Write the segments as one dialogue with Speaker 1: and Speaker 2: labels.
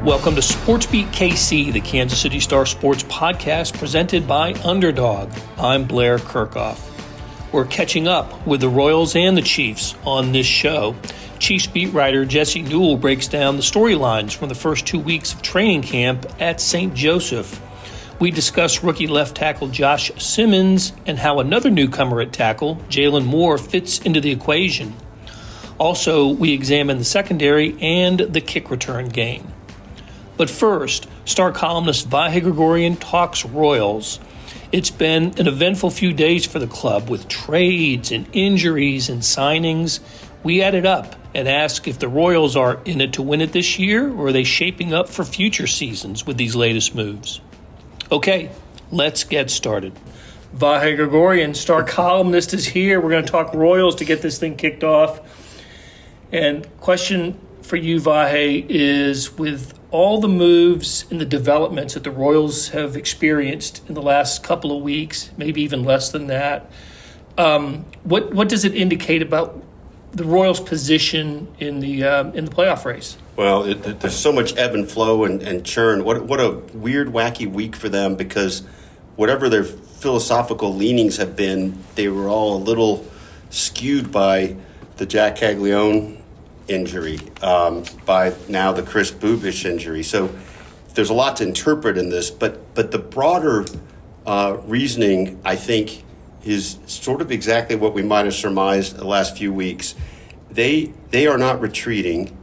Speaker 1: Welcome to SportsBeat KC, the Kansas City Star Sports podcast presented by Underdog. I'm Blair Kirchhoff. We're catching up with the Royals and the Chiefs on this show. Chiefs beat writer Jesse Newell breaks down the storylines from the first 2 weeks of training camp at St. Joseph. We discuss rookie left tackle Josh Simmons and how another newcomer at tackle, Jalen Moore, fits into the equation. Also, we examine the secondary and the kick return game. But first, star columnist Vahe Gregorian talks Royals. It's been an eventful few days for the club with trades and injuries and signings. We added up and asked if the Royals are in it to win it this year or are they shaping up for future seasons with these latest moves. Okay, let's get started. Vahe Gregorian, star columnist, is here. We're going to talk Royals to get this thing kicked off. And question for you, Vahe, is with all the moves and the developments that the Royals have experienced in the last couple of weeks, maybe even less than that, what does it indicate about the Royals' position in the playoff race?
Speaker 2: Well, there's so much ebb and flow and churn. What a weird, wacky week for them, because whatever their philosophical leanings have been, they were all a little skewed by the Jack Caglione injury, by now the Chris Bubic injury. So there's a lot to interpret in this, but the broader reasoning, I think, is sort of exactly what we might have surmised the last few weeks. They are not retreating.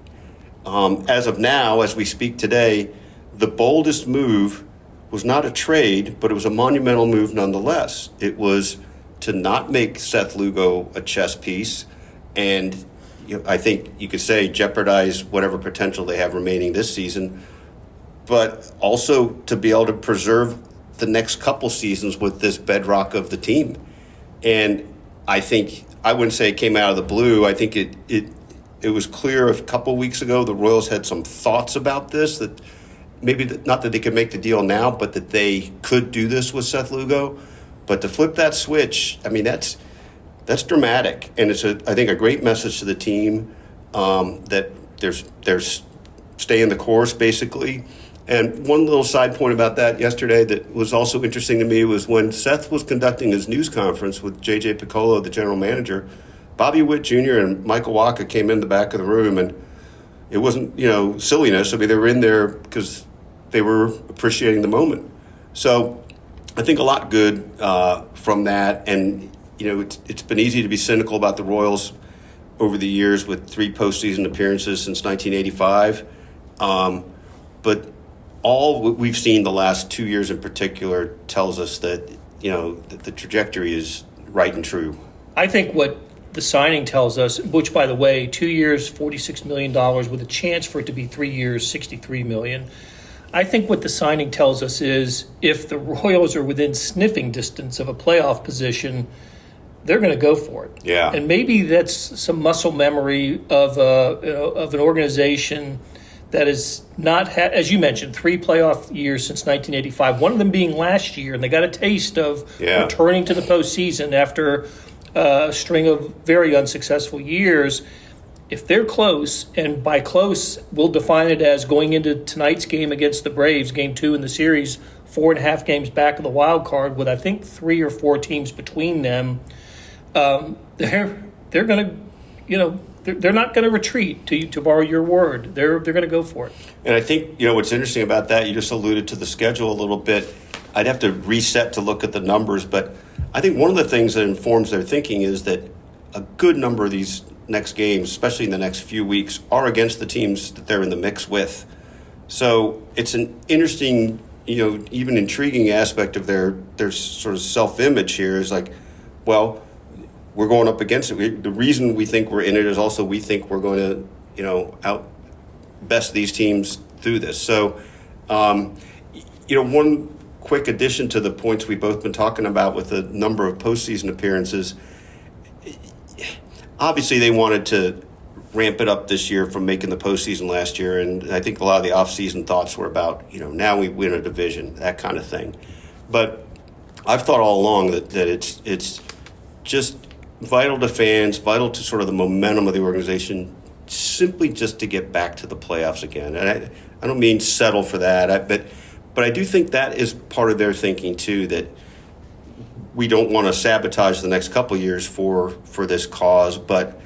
Speaker 2: As of now, as we speak today, the boldest move was not a trade, but it was a monumental move nonetheless. It was to not make Seth Lugo a chess piece and I think you could say jeopardize whatever potential they have remaining this season, but also to be able to preserve the next couple seasons with this bedrock of the team. And I think, I wouldn't say it came out of the blue. I think it was clear a couple weeks ago the Royals had some thoughts about this, that maybe not that they could make the deal now, but that they could do this with Seth Lugo. But to flip that switch, I mean, that's dramatic, and it's I think a great message to the team that there's staying the course basically. And one little side point about that yesterday that was also interesting to me was when Seth was conducting his news conference with J.J. Piccolo, the general manager, Bobby Witt Jr. and Michael Wacha came in the back of the room, and it wasn't silliness. I mean, they were in there because they were appreciating the moment. So I think a lot good from that. And it's been easy to be cynical about the Royals over the years with 3 postseason appearances since 1985. But all we've seen the last 2 years in particular tells us that, the trajectory is right and true.
Speaker 1: I think what the signing tells us, which, by the way, 2 years, $46 million, with a chance for it to be 3 years, $63 million. I think what the signing tells us is if the Royals are within sniffing distance of a playoff position, they're going to go for it.
Speaker 2: Yeah.
Speaker 1: And maybe that's some muscle memory of an organization that is not, as you mentioned, 3 playoff years since 1985, one of them being last year, and they got a taste of returning to the postseason after a string of very unsuccessful years. If they're close, and by close, we'll define it as going into tonight's game against the Braves, game 2 in the series, 4.5 games back of the wild card with, I think, 3 or 4 teams between them. They're going to, they're not going to retreat, to borrow your word. They're going to go for it.
Speaker 2: And I think, what's interesting about that, you just alluded to the schedule a little bit. I'd have to reset to look at the numbers, but I think one of the things that informs their thinking is that a good number of these next games, especially in the next few weeks, are against the teams that they're in the mix with. So it's an interesting, even intriguing aspect of their sort of self-image here is like, well, we're going up against it. The reason we think we're in it is also we think we're going to, out-best these teams through this. So, one quick addition to the points we've both been talking about with the number of postseason appearances, obviously they wanted to ramp it up this year from making the postseason last year, and I think a lot of the offseason thoughts were about, now we win a division, that kind of thing. But I've thought all along that it's just vital to fans, vital to sort of the momentum of the organization, simply just to get back to the playoffs again. And I don't mean settle for that, but I do think that is part of their thinking too, that we don't want to sabotage the next couple of years for this cause, but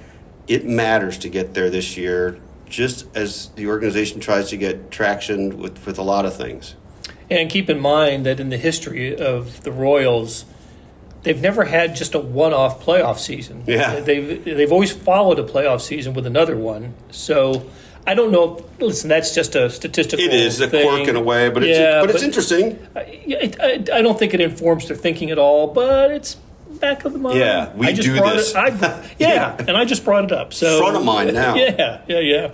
Speaker 2: it matters to get there this year, just as the organization tries to get traction with a lot of things.
Speaker 1: And keep in mind that in the history of the Royals, they've never had just a one-off playoff season.
Speaker 2: Yeah.
Speaker 1: They've always followed a playoff season with another one. So I don't know. Listen, that's just a statistical thing.
Speaker 2: It is a quirk in a way, but it's interesting.
Speaker 1: I don't think it informs their thinking at all, but it's back of the mind.
Speaker 2: Yeah, we do this.
Speaker 1: And I just brought it up. So
Speaker 2: front of mind now.
Speaker 1: Yeah.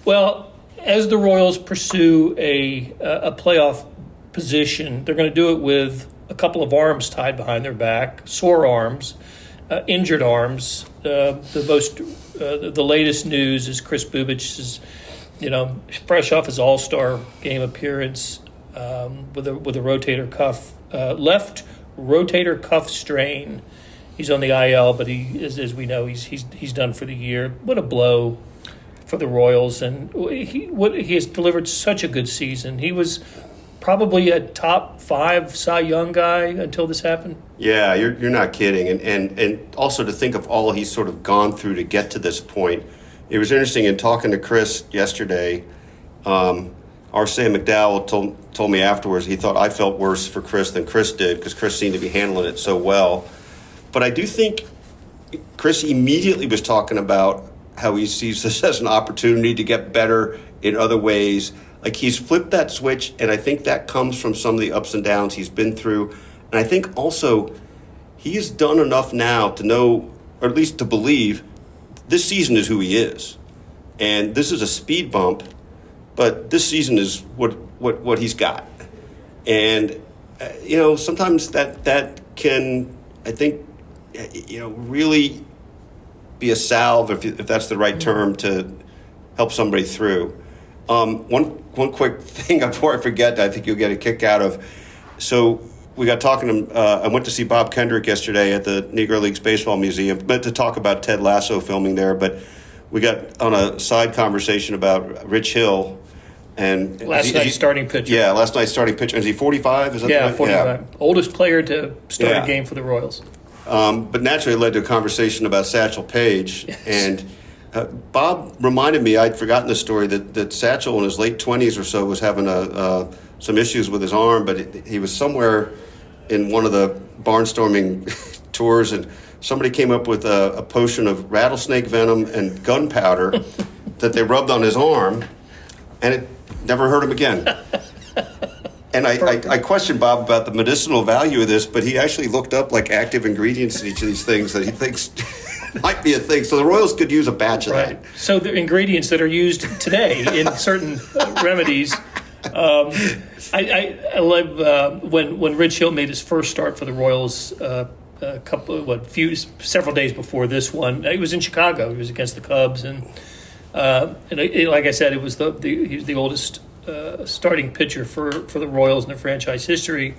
Speaker 1: Well, as the Royals pursue a playoff position, they're going to do it with a couple of arms tied behind their back, sore arms, injured arms. The latest news is Chris Bubich is, fresh off his All-Star game appearance with a rotator cuff, left rotator cuff strain. He's on the IL, but he, as we know, he's done for the year. What a blow for the Royals, and he has delivered such a good season. He was probably a top 5 Cy Young guy until this happened. Yeah,
Speaker 2: you're not kidding. And also to think of all he's sort of gone through to get to this point. It was interesting in talking to Chris yesterday. Our Sam McDowell told me afterwards he thought I felt worse for Chris than Chris did because Chris seemed to be handling it so well. But I do think Chris immediately was talking about how he sees this as an opportunity to get better in other ways. Like he's flipped that switch, and I think that comes from some of the ups and downs he's been through. And I think also he's done enough now to know, or at least to believe, this season is who he is. And this is a speed bump, but this season is what he's got. And, sometimes that can, I think, really be a salve, if that's the right term, to help somebody through. One quick thing before I forget that I think you'll get a kick out of. So we got talking to I went to see Bob Kendrick yesterday at the Negro Leagues Baseball Museum, meant to talk about Ted Lasso filming there, but we got on a side conversation about Rich Hill. And
Speaker 1: last night's starting pitcher.
Speaker 2: Yeah, last night's starting pitcher. Is he 45? Is that
Speaker 1: right? 45.
Speaker 2: Yeah.
Speaker 1: Oldest player to start a game for the Royals.
Speaker 2: But naturally it led to a conversation about Satchel Paige.
Speaker 1: Yes.
Speaker 2: And Bob reminded me, I'd forgotten the story, that Satchel in his late 20s or so was having some issues with his arm, but he was somewhere in one of the barnstorming tours, and somebody came up with a potion of rattlesnake venom and gunpowder that they rubbed on his arm, and it never hurt him again. And I questioned Bob about the medicinal value of this, but he actually looked up like active ingredients in each of these things that he thinks might be a thing. So the Royals could use a batch of that.
Speaker 1: So the ingredients that are used today in certain remedies. I love when Rich Hill made his first start for the Royals several days before this one. He was in Chicago. He was against the Cubs, and like I said, he was the oldest starting pitcher for the Royals in their franchise history,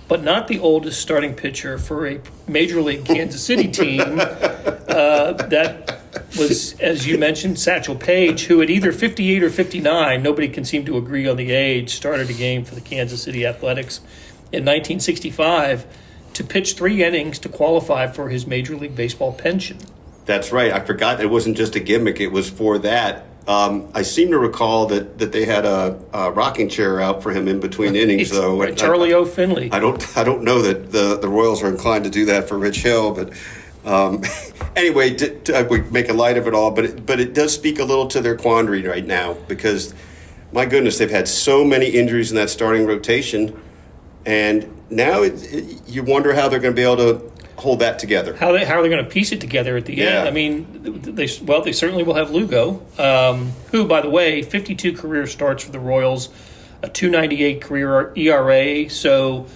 Speaker 1: but not the oldest starting pitcher for a Major League Kansas City team. That was, as you mentioned, Satchel Paige, who at either 58 or 59, nobody can seem to agree on the age, started a game for the Kansas City Athletics in 1965 to pitch 3 innings to qualify for his Major League Baseball pension.
Speaker 2: That's right. I forgot it wasn't just a gimmick. It was for that. I seem to recall that they had a rocking chair out for him in between innings, though.
Speaker 1: Right, Charlie O. Finley.
Speaker 2: I don't know that the Royals are inclined to do that for Rich Hill, but anyway, we make a light of it all. But it does speak a little to their quandary right now because, my goodness, they've had so many injuries in that starting rotation, and now you wonder how they're going to be able to hold that together.
Speaker 1: How are they going to piece it together at the end? I mean, they certainly will have Lugo, who, by the way, 52 career starts for the Royals, a 2.98 career ERA. So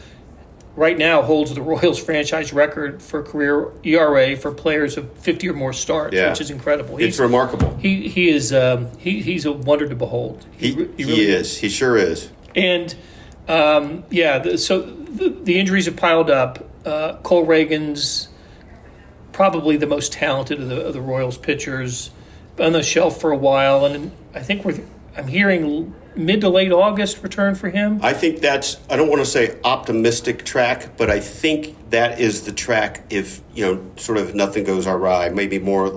Speaker 1: right now holds the Royals franchise record for career ERA for players of 50 or more starts, which is incredible.
Speaker 2: It's remarkable.
Speaker 1: He is he's a wonder to behold.
Speaker 2: He really is. He sure is.
Speaker 1: And so the injuries have piled up. Cole Reagan's probably the most talented of the Royals pitchers, on the shelf for a while, and I think I'm hearing mid to late August return for him.
Speaker 2: I think that's, I don't want to say optimistic track, but I think that is the track if, sort of nothing goes awry. Maybe more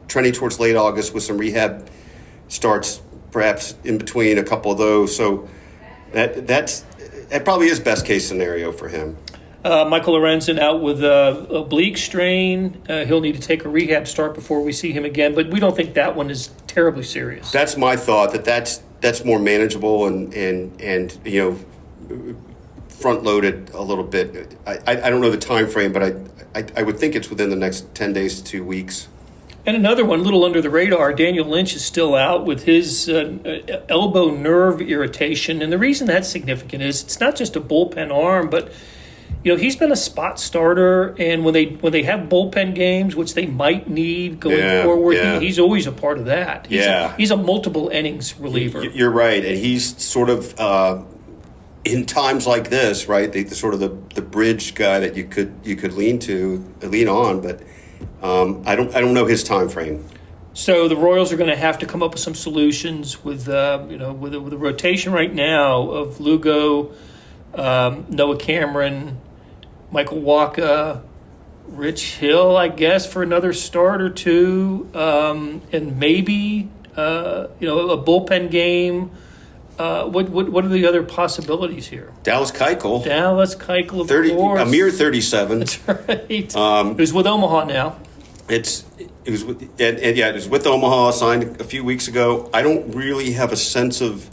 Speaker 2: trending towards late August with some rehab starts perhaps in between a couple of those. So that probably is best case scenario for him.
Speaker 1: Michael Lorenzen out with a oblique strain. He'll need to take a rehab start before we see him again, but we don't think that one is terribly serious.
Speaker 2: That's my thought, that's more manageable and front loaded a little bit. I don't know the time frame, but I would think it's within the next 10 days to 2 weeks.
Speaker 1: And another one, a little under the radar, Daniel Lynch is still out with his elbow nerve irritation. And the reason that's significant is it's not just a bullpen arm, but he's been a spot starter. And when they have bullpen games, which they might need going forward, he's always a part of that. He's a multiple innings reliever.
Speaker 2: You're right, and he's sort of in times like this, right? The sort of the bridge guy that you could lean on, but. I don't know his time frame.
Speaker 1: So the Royals are going to have to come up with some solutions with with a rotation right now of Lugo, Noah Cameron, Michael Wacha, Rich Hill, I guess, for another start or two, and maybe a bullpen game. What are the other possibilities here?
Speaker 2: Dallas Keuchel,
Speaker 1: of
Speaker 2: 30,
Speaker 1: course.
Speaker 2: A mere 37.
Speaker 1: That's right. Who's with Omaha now?
Speaker 2: It was with Omaha, signed a few weeks ago. I don't really have a sense of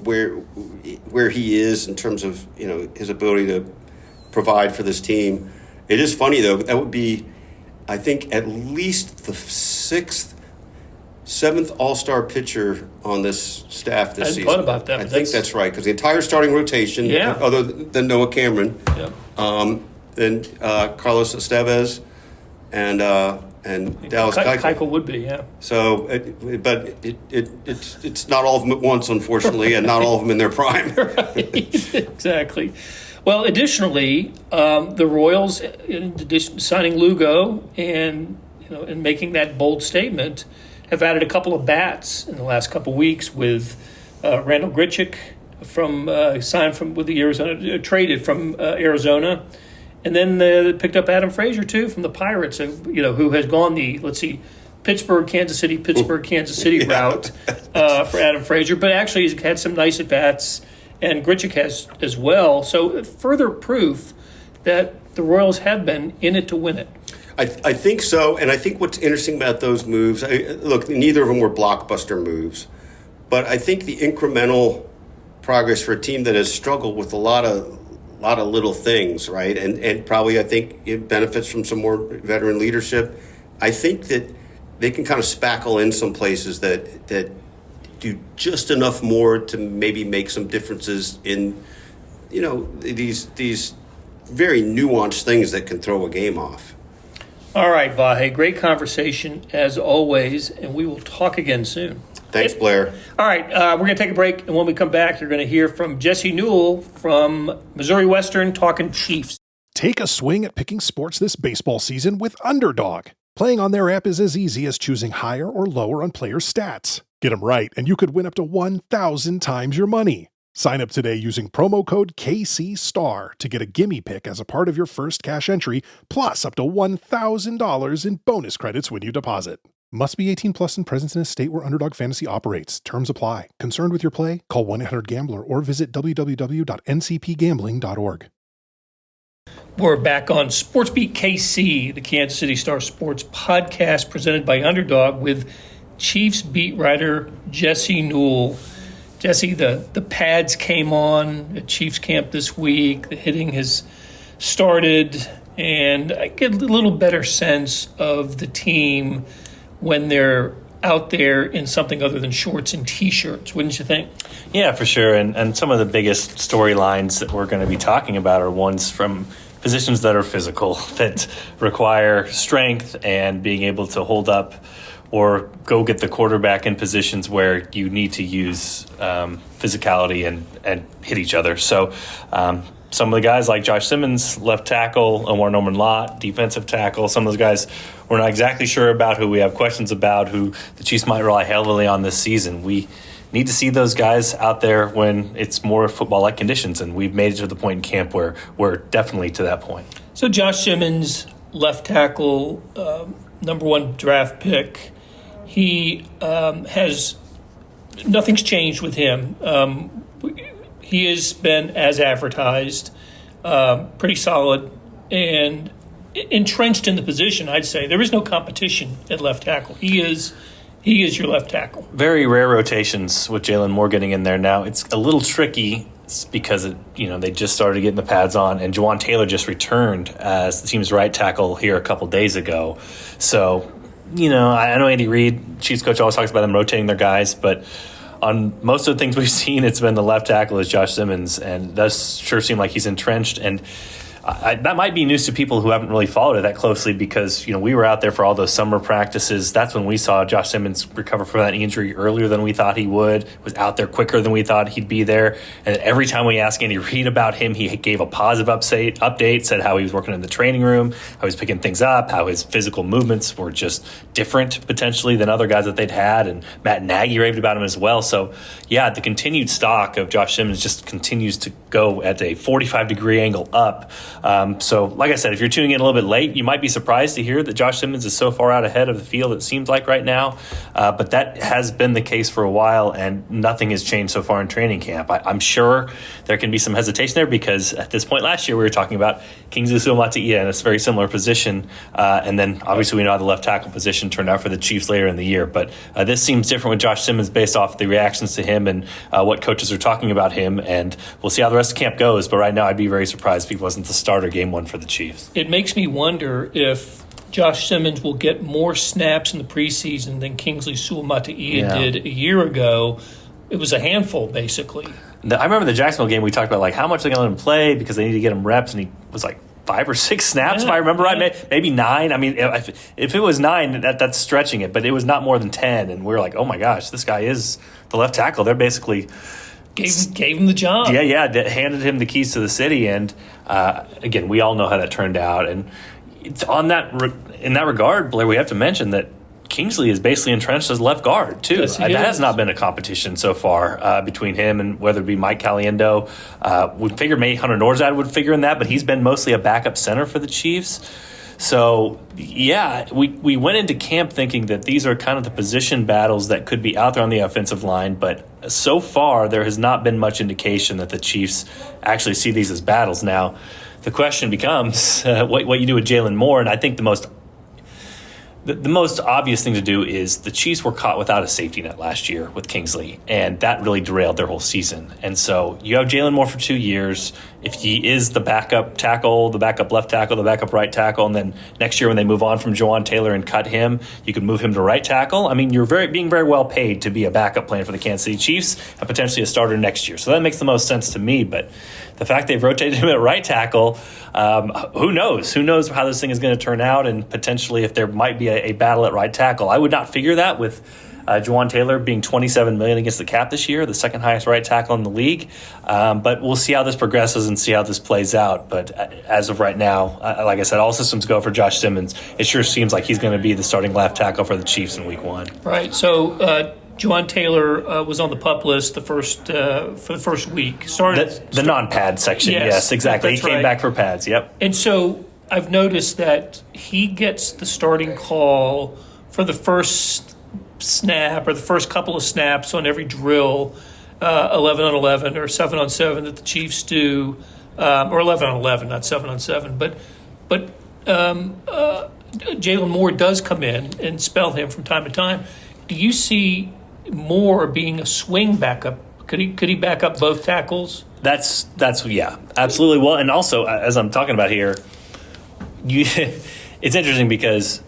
Speaker 2: where he is in terms of his ability to provide for this team. It is funny though. That would be, I think, at least the seventh All-Star pitcher on this staff this season.
Speaker 1: I hadn't thought about that.
Speaker 2: I think that's right, because the entire starting rotation, other than Noah Cameron, then Carlos Estevez and Dallas Keuchel.
Speaker 1: Keuchel would be, yeah.
Speaker 2: So, it's not all of them at once, unfortunately, and not all of them in their prime.
Speaker 1: Right, exactly. Well, additionally, the Royals, in addition to signing Lugo and making that bold statement, have added a couple of bats in the last couple of weeks with Randall Grichuk traded from Arizona, and then they picked up Adam Frazier too from the Pirates, who has gone the Pittsburgh, Kansas City route for Adam Frazier, but actually he's had some nice at bats, and Grichuk has as well. So further proof that the Royals have been in it to win it.
Speaker 2: I think so, and I think what's interesting about those moves, look, neither of them were blockbuster moves, but I think the incremental progress for a team that has struggled with a lot of little things, right, and probably I think it benefits from some more veteran leadership. I think that they can kind of spackle in some places that do just enough more to maybe make some differences in, these very nuanced things that can throw a game off.
Speaker 1: All right, Vahe, great conversation as always, and we will talk again soon.
Speaker 2: Thanks, Blair. All
Speaker 1: right, we're going to take a break, and when we come back, you're going to hear from Jesse Newell from Missouri Western talking Chiefs.
Speaker 3: Take a swing at picking sports this baseball season with Underdog. Playing on their app is as easy as choosing higher or lower on players' stats. Get them right, and you could win up to 1,000 times your money. Sign up today using promo code KCSTAR to get a gimme pick as a part of your first cash entry, plus up to $1,000 in bonus credits when you deposit. Must be 18 plus and present in a state where Underdog Fantasy operates. Terms apply. Concerned with your play? Call 1-800-GAMBLER or visit www.ncpgambling.org.
Speaker 1: We're back on SportsBeat KC, the Kansas City Star Sports podcast presented by Underdog with Chiefs beat writer Jesse Newell. Jesse, the pads came on at Chiefs camp this week. The hitting has started, and I get a little better sense of the team when they're out there in something other than shorts and T-shirts, wouldn't you think?
Speaker 4: Yeah, for sure. And some of the biggest storylines that we're going to be talking about are ones from positions that are physical, that require strength and being able to hold up or go get the quarterback in positions where you need to use physicality and hit each other. So some of the guys like Josh Simmons, left tackle, Omar Norman Lott, defensive tackle, some of those guys we're not exactly sure about, who we have questions about, who the Chiefs might rely heavily on this season. We need to see those guys out there when it's more football-like conditions, and we've made it to the point in camp where we're definitely to that point.
Speaker 1: So Josh Simmons, left tackle, number 1 draft pick. He has – nothing's changed with him. He has been, as advertised, pretty solid and entrenched in the position, I'd say. There is no competition at left tackle. He is your left tackle.
Speaker 4: Very rare rotations with Jalen Moore getting in there now. It's a little tricky because they just started getting the pads on, and Juwan Taylor just returned as the team's right tackle here a couple days ago. So, I know Andy Reid, Chiefs coach, always talks about them rotating their guys, but on most of the things we've seen, it's been the left tackle is Josh Simmons, and it does sure seem like he's entrenched. And that might be news to people who haven't really followed it that closely, because we were out there for all those summer practices. That's when we saw Josh Simmons recover from that injury earlier than we thought he would, was out there quicker than we thought he'd be there. And every time we asked Andy Reid about him, he gave a positive update, said how he was working in the training room, how he was picking things up, how his physical movements were just different potentially than other guys that they'd had. And Matt Nagy raved about him as well. So, yeah, the continued stock of Josh Simmons just continues to go at a 45-degree angle up. So, like I said, if you're tuning in a little bit late, you might be surprised to hear that Josh Simmons is so far out ahead of the field, it seems like right now. But that has been the case for a while, and nothing has changed so far in training camp. I'm sure there can be some hesitation there, because at this point last year we were talking about Kingsley Suamataia in a very similar position. And then obviously we know how the left tackle position turned out for the Chiefs later in the year. But this seems different with Josh Simmons based off the reactions to him and what coaches are talking about him. And we'll see how the rest of camp goes. But right now I'd be very surprised if he wasn't the starter game 1 for the Chiefs.
Speaker 1: It makes me wonder if Josh Simmons will get more snaps in the preseason than Kingsley Suamataia did a year ago. It was a handful, basically.
Speaker 4: I remember the Jacksonville game, we talked about how much they're going to let him play because they need to get him reps, and he was 5 or 6 snaps, if I remember right, maybe 9. I mean, if it was 9, that's stretching it, but it was not more than 10, and we were like, oh my gosh, this guy is the left tackle. They're basically
Speaker 1: gave him the job.
Speaker 4: Yeah, handed him the keys to the city, and again, we all know how that turned out. And it's in that regard, Blair, we have to mention that Kingsley is basically entrenched as left guard, too.
Speaker 1: Yes,
Speaker 4: that has not been a competition so far between him and whether it be Mike Caliendo. We figured maybe Hunter Norzad would figure in that, but he's been mostly a backup center for the Chiefs. So, yeah, we went into camp thinking that these are kind of the position battles that could be out there on the offensive line, but so far there has not been much indication that the Chiefs actually see these as battles. Now, the question becomes what you do with Jalen Moore, and I think the most obvious thing to do is the Chiefs were caught without a safety net last year with Kingsley, and that really derailed their whole season. And so you have Jalen Moore for 2 years. If he is the backup tackle, the backup left tackle, the backup right tackle, and then next year when they move on from Juwan Taylor and cut him, you could move him to right tackle. I mean, you're being very well paid to be a backup plan for the Kansas City Chiefs and potentially a starter next year. So that makes the most sense to me. But the fact they've rotated him at right tackle, who knows? Who knows how this thing is going to turn out, and potentially if there might be a battle at right tackle. I would not figure that with Juwan Taylor being $27 million against the cap this year, the second highest right tackle in the league. But we'll see how this progresses and see how this plays out. But as of right now, like I said, all systems go for Josh Simmons. It sure seems like he's going to be the starting left tackle for the Chiefs in Week 1.
Speaker 1: Right. So Juwan Taylor was on the PUP list for the first week.
Speaker 4: The non-pad section. Yes, exactly. He came back for pads. Yep.
Speaker 1: And so I've noticed that he gets the starting call for the first snap or the first couple of snaps on every drill, 11 on 11 or 7 on 7 that the Chiefs do, or 11 on 11, not 7 on 7. But Jalen Moore does come in and spell him from time to time. Do you see Moore being a swing backup? Could he back up both tackles?
Speaker 4: That's absolutely. Well, and also as I'm talking about here, it's interesting because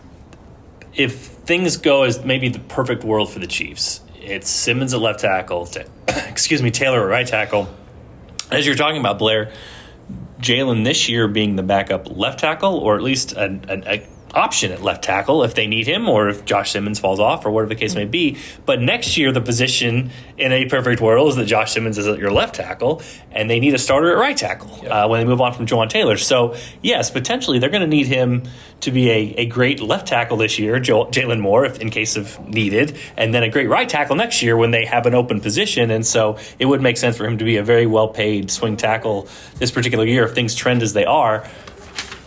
Speaker 4: if things go as maybe the perfect world for the Chiefs, it's Simmons at left tackle, Taylor at right tackle. As you're talking about, Blair, Jalen this year being the backup left tackle, or at least a option at left tackle if they need him, or if Josh Simmons falls off, or whatever the case may be. But next year, the position in a perfect world is that Josh Simmons is your left tackle, and they need a starter at right tackle when they move on from Juwan Taylor. So, yes, potentially they're going to need him to be a great left tackle this year, Jalen Moore, if in case of needed, and then a great right tackle next year when they have an open position. And so it would make sense for him to be a very well-paid swing tackle this particular year if things trend as they are.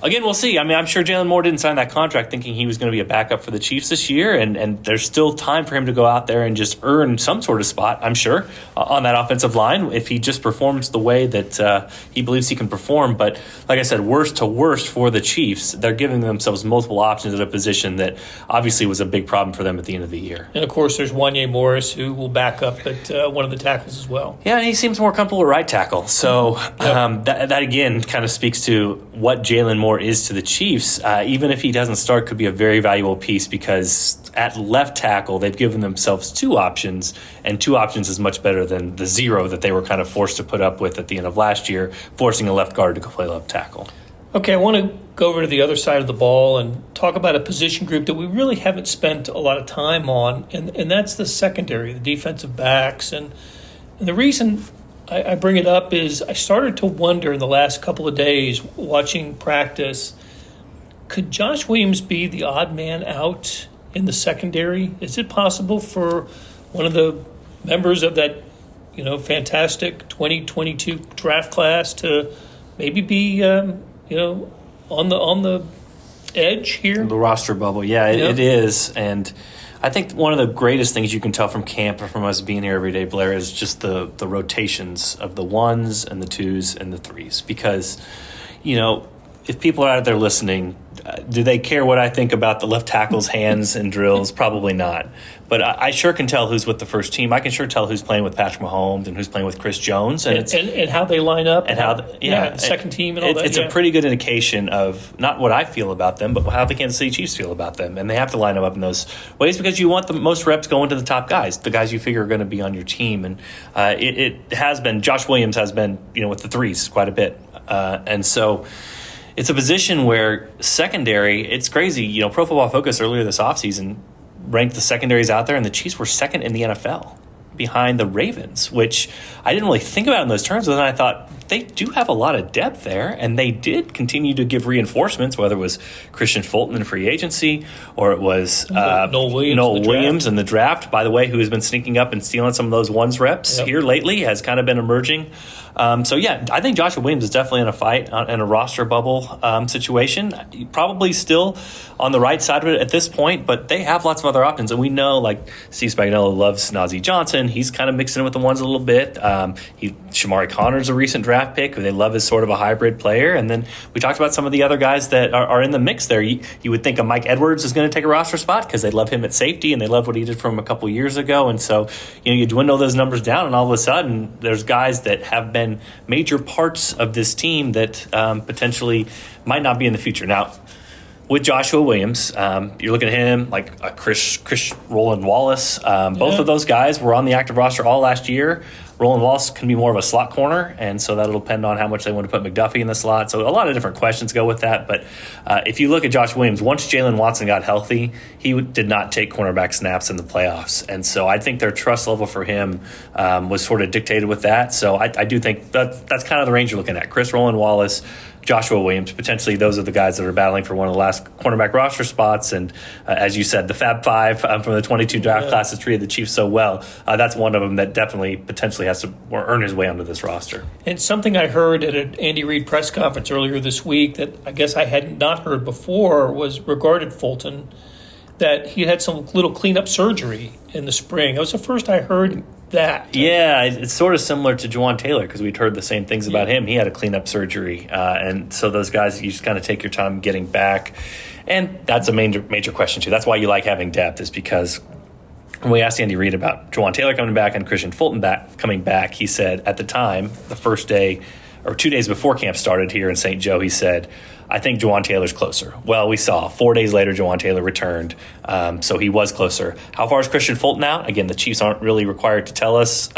Speaker 4: Again, we'll see. I mean, I'm sure Jalen Moore didn't sign that contract thinking he was going to be a backup for the Chiefs this year, and there's still time for him to go out there and just earn some sort of spot, I'm sure, on that offensive line if he just performs the way that he believes he can perform. But like I said, worst to worst for the Chiefs, they're giving themselves multiple options at a position that obviously was a big problem for them at the end of the year.
Speaker 1: And, of course, there's Wanye Morris, who will back up at one of the tackles as well.
Speaker 4: Yeah, and he seems more comfortable at right tackle. So that again, kind of speaks to what Jalen Moore is to the Chiefs. Even if he doesn't start, could be a very valuable piece, because at left tackle they've given themselves two options, and two options is much better than the zero that they were kind of forced to put up with at the end of last year, forcing a left guard to go play left tackle.
Speaker 1: Okay, I want to go over to the other side of the ball and talk about a position group that we really haven't spent a lot of time on, and that's the secondary, the defensive backs. And the reason I bring it up is I started to wonder in the last couple of days watching practice, could Josh Williams be the odd man out in the secondary? Is it possible for one of the members of that, fantastic 2022 draft class to maybe be, on the edge here?
Speaker 4: The roster bubble, it is. And I think one of the greatest things you can tell from camp or from us being here every day, Blair, is just the rotations of the ones and the twos and the threes. Because, if people are out there listening, do they care what I think about the left tackle's hands and drills? Probably not. But I sure can tell who's with the first team. I can sure tell who's playing with Patrick Mahomes and who's playing with Chris Jones.
Speaker 1: And how they line up.
Speaker 4: And
Speaker 1: second team and all that.
Speaker 4: It's a pretty good indication of not what I feel about them, but how the Kansas City Chiefs feel about them. And they have to line them up in those ways because you want the most reps going to the top guys, the guys you figure are going to be on your team. And it has been, Josh Williams has been, with the threes quite a bit. And so it's a position where secondary, it's crazy. Pro Football Focus earlier this offseason ranked the secondaries out there, and the Chiefs were second in the NFL behind the Ravens, which I didn't really think about in those terms. But then I thought they do have a lot of depth there, and they did continue to give reinforcements, whether it was Christian Fulton in free agency or it was
Speaker 1: Noel
Speaker 4: Williams in the draft, by the way, who has been sneaking up and stealing some of those ones reps here lately, has kind of been emerging. I think Joshua Williams is definitely in a fight in a roster bubble situation. Probably still on the right side of it at this point, but they have lots of other options. And we know, like, Steve Spagnuolo loves Najee Johnson. He's kind of mixing in with the ones a little bit. Shamari Connor's a recent draft pick. They love as sort of a hybrid player. And then we talked about some of the other guys that are in the mix there. You would think a Mike Edwards is going to take a roster spot because they love him at safety and they love what he did from a couple years ago. And so, you dwindle those numbers down, and all of a sudden there's guys that have been major parts of this team that potentially might not be in the future. Now, with Joshua Williams, you're looking at him like a Chris Roland Wallace. Both of those guys were on the active roster all last year. Roland Wallace can be more of a slot corner, and so that'll depend on how much they want to put McDuffie in the slot. So a lot of different questions go with that. But if you look at Josh Williams, once Jalen Watson got healthy, he did not take cornerback snaps in the playoffs. And so I think their trust level for him was sort of dictated with that. So I do think that's kind of the range you're looking at. Chris Roland Wallace, Joshua Williams, potentially those are the guys that are battling for one of the last cornerback roster spots. And as you said, the Fab Five from the 22 draft class has treated the Chiefs so well. That's one of them that definitely potentially has to earn his way onto this roster.
Speaker 1: And something I heard at an Andy Reid press conference earlier this week that I guess I had not heard before was regarding Fulton, that he had some little cleanup surgery in the spring. That was the first I heard that.
Speaker 4: Yeah, it's sort of similar to Juwan Taylor because we'd heard the same things about him. He had a cleanup surgery. And so those guys, you just kind of take your time getting back. And that's a major question, too. That's why you like having depth, is because when we asked Andy Reid about Juwan Taylor coming back and Christian Fulton coming back, he said at the time, the first day or 2 days before camp started here in St. Joe, he said, I think Juwan Taylor's closer. Well, we saw 4 days later, Juwan Taylor returned, so he was closer. How far is Christian Fulton out? Again, the Chiefs aren't really required to tell us,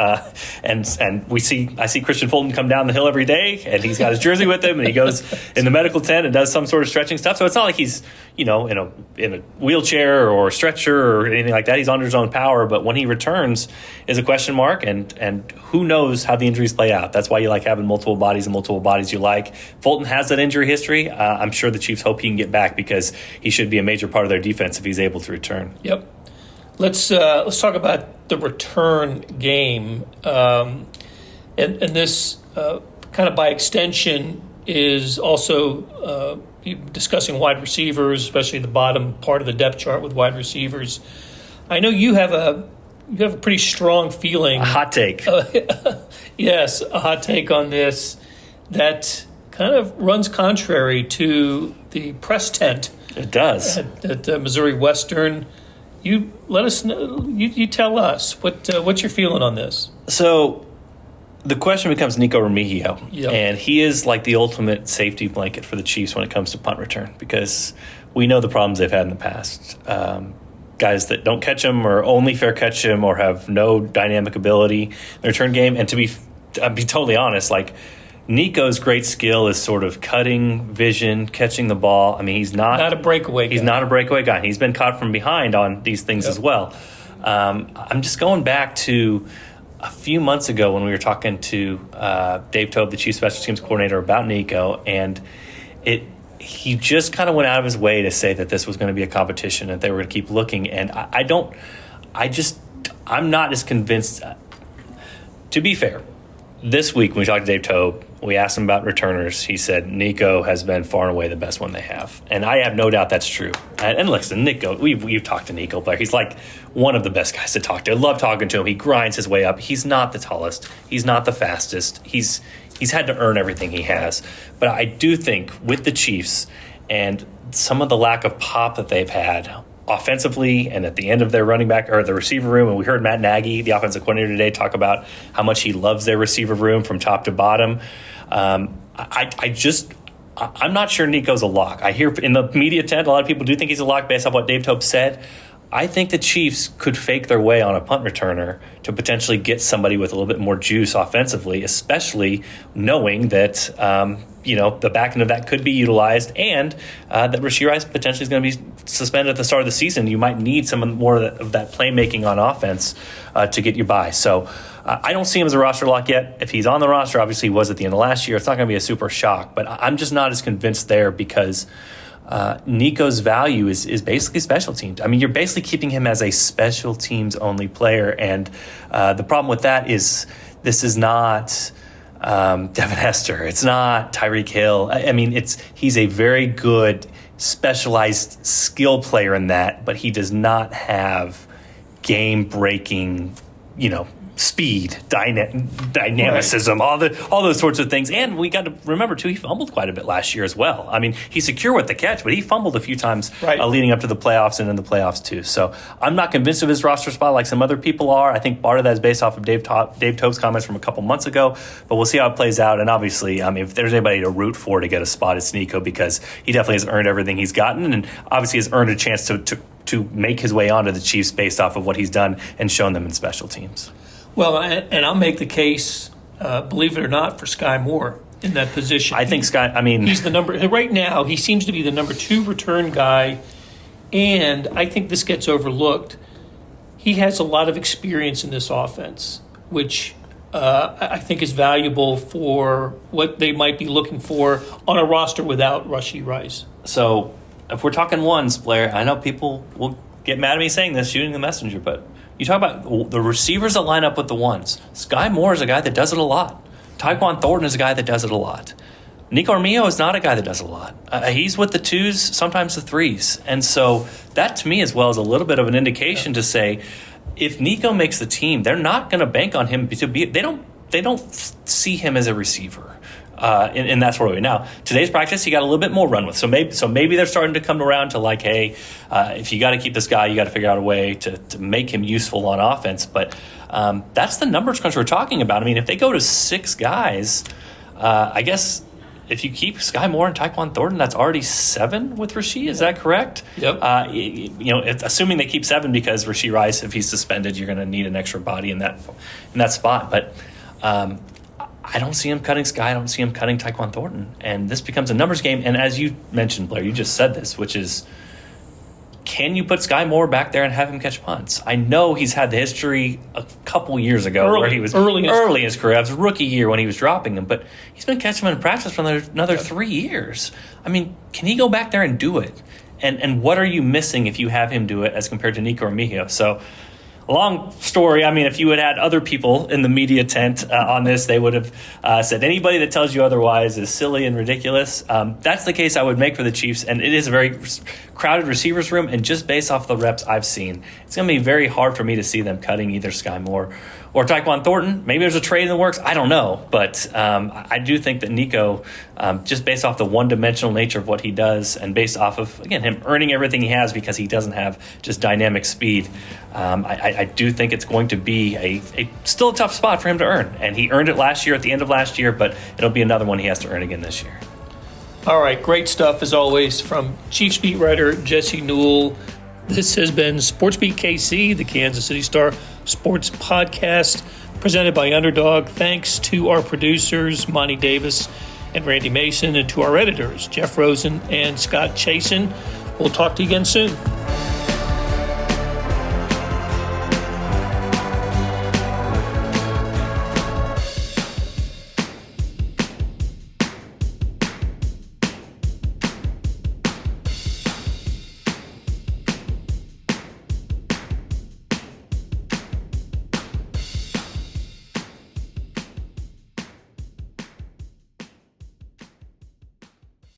Speaker 4: and I see Christian Fulton come down the hill every day, and he's got his jersey with him, and he goes in the medical tent and does some sort of stretching stuff. So it's not like he's in a wheelchair or a stretcher or anything like that. He's under his own power, but when he returns is a question mark, and who knows how the injuries play out. That's why you like having multiple bodies you like. Fulton has that injury history. I'm sure the Chiefs hope he can get back because he should be a major part of their defense if he's able to return.
Speaker 1: Yep. Let's talk about the return game, and this kind of by extension is also discussing wide receivers, especially the bottom part of the depth chart with wide receivers. I know you have a pretty strong feeling,
Speaker 4: a hot take.
Speaker 1: Yes, a hot take on this that kind of runs contrary to the press tent.
Speaker 4: It does.
Speaker 1: At Missouri Western. You let us know. You tell us what you're feeling on this.
Speaker 4: So the question becomes Nico Remigio,
Speaker 1: Yep.
Speaker 4: and he is like the ultimate safety blanket for the Chiefs when it comes to punt return because we know the problems they've had in the past. Guys that don't catch them or only fair catch them or have no dynamic ability in the return game. And to be totally honest, like Nico's great skill is sort of cutting vision, catching the ball. I mean, he's not
Speaker 1: a breakaway guy.
Speaker 4: He's not a breakaway guy. He's been caught from behind on these things as well. I'm just going back to a few months ago when we were talking to Dave Tobe, the Chief Special Teams Coordinator, about Nico, and he just kind of went out of his way to say that this was going to be a competition and they were going to keep looking. And I'm not as convinced. To be fair, this week when we talked to Dave Tobe, we asked him about returners. He said Nico has been far and away the best one they have. And I have no doubt that's true. And listen, Nico, we've talked to Nico Blair. He's like one of the best guys to talk to. I love talking to him. He grinds his way up. He's not the tallest. He's not the fastest. He's had to earn everything he has. But I do think with the Chiefs and some of the lack of pop that they've had offensively and at the end of their running back or the receiver room, and we heard Matt Nagy, the offensive coordinator today, talk about how much he loves their receiver room from top to bottom. I'm not sure Nico's a lock. I hear in the media tent, a lot of people do think he's a lock based off what Dave Tobe said. I think the Chiefs could fake their way on a punt returner to potentially get somebody with a little bit more juice offensively, especially knowing that the back end of that could be utilized and that Rashee Rice potentially is going to be suspended at the start of the season. You might need some more of that playmaking on offense to get you by. So I don't see him as a roster lock yet. If he's on the roster, obviously he was at the end of last year. It's not going to be a super shock, but I'm just not as convinced there because Nico's value is basically special teams. I mean, you're basically keeping him as a special teams only player. And the problem with that is this is not Devin Hester. It's not Tyreek Hill. I mean, he's a very good specialized skill player in that, but he does not have game-breaking, speed, dynamicism, right. all those sorts of things. And we got to remember, too, he fumbled quite a bit last year as well. I mean, he's secure with the catch, but he fumbled a few times leading up to the playoffs and in the playoffs, too. So I'm not convinced of his roster spot like some other people are. I think part of that is based off of Dave Tobe's comments from a couple months ago, but we'll see how it plays out. And obviously, I mean, if there's anybody to root for to get a spot, it's Nico because he definitely has earned everything he's gotten and obviously has earned a chance to make his way onto the Chiefs based off of what he's done and shown them in special teams.
Speaker 1: Well, and I'll make the case, believe it or not, for Sky Moore in that position.
Speaker 4: I think Sky, he's
Speaker 1: the number, right now, he seems to be the number 2 return guy, and I think this gets overlooked. He has a lot of experience in this offense, which I think is valuable for what they might be looking for on a roster without Rashee Rice.
Speaker 4: So if we're talking ones, Blair, I know people will get mad at me saying this, shooting the messenger, but you talk about the receivers that line up with the ones. Sky Moore is a guy that does it a lot. Tyquan Thornton is a guy that does it a lot. Nico Armio is not a guy that does it a lot. He's with the 2s, sometimes the 3s. And so that to me as well is a little bit of an indication to say if Nico makes the team, they're not going to bank on him to be. They don't see him as a receiver. In that sort of way. Now, today's practice, he got a little bit more run with. So maybe they're starting to come around to like, hey, if you got to keep this guy, you got to figure out a way to make him useful on offense. But that's the numbers crunch we're talking about. I mean, if they go to 6 guys, I guess if you keep Sky Moore and Tyquan Thornton, that's already 7 with Rasheed. Is that correct?
Speaker 1: Yep.
Speaker 4: Assuming they keep 7 because Rasheed Rice, if he's suspended, you're going to need an extra body in that spot. But I don't see him cutting Sky. I don't see him cutting Tyquan Thornton. And this becomes a numbers game. And as you mentioned, Blair, you just said this, which is, can you put Sky Moore back there and have him catch punts? I know he's had the history a couple years ago where he was early in his career. It was rookie year when he was dropping them, but he's been catching them in practice for another 3 years. I mean, can he go back there and do it? And what are you missing if you have him do it as compared to Nico Armijo? So, long story. I mean, if you had had other people in the media tent on this, they would have said anybody that tells you otherwise is silly and ridiculous. That's the case I would make for the Chiefs, and it is a very crowded receivers room, and just based off the reps I've seen, it's going to be very hard for me to see them cutting either Sky Moore or Tyquan Thornton. Maybe there's a trade in the works. I don't know. But I do think that Nico, just based off the one-dimensional nature of what he does and based off of, again, him earning everything he has because he doesn't have just dynamic speed, I do think it's going to be still a tough spot for him to earn. And he earned it last year at the end of last year, but it'll be another one he has to earn again this year.
Speaker 1: All right, great stuff as always from Chiefs beat writer Jesse Newell. This has been SportsBeat KC, the Kansas City Star Sports Podcast, presented by Underdog. Thanks to our producers, Monty Davis and Randy Mason, and to our editors, Jeff Rosen and Scott Chasen. We'll talk to you again soon.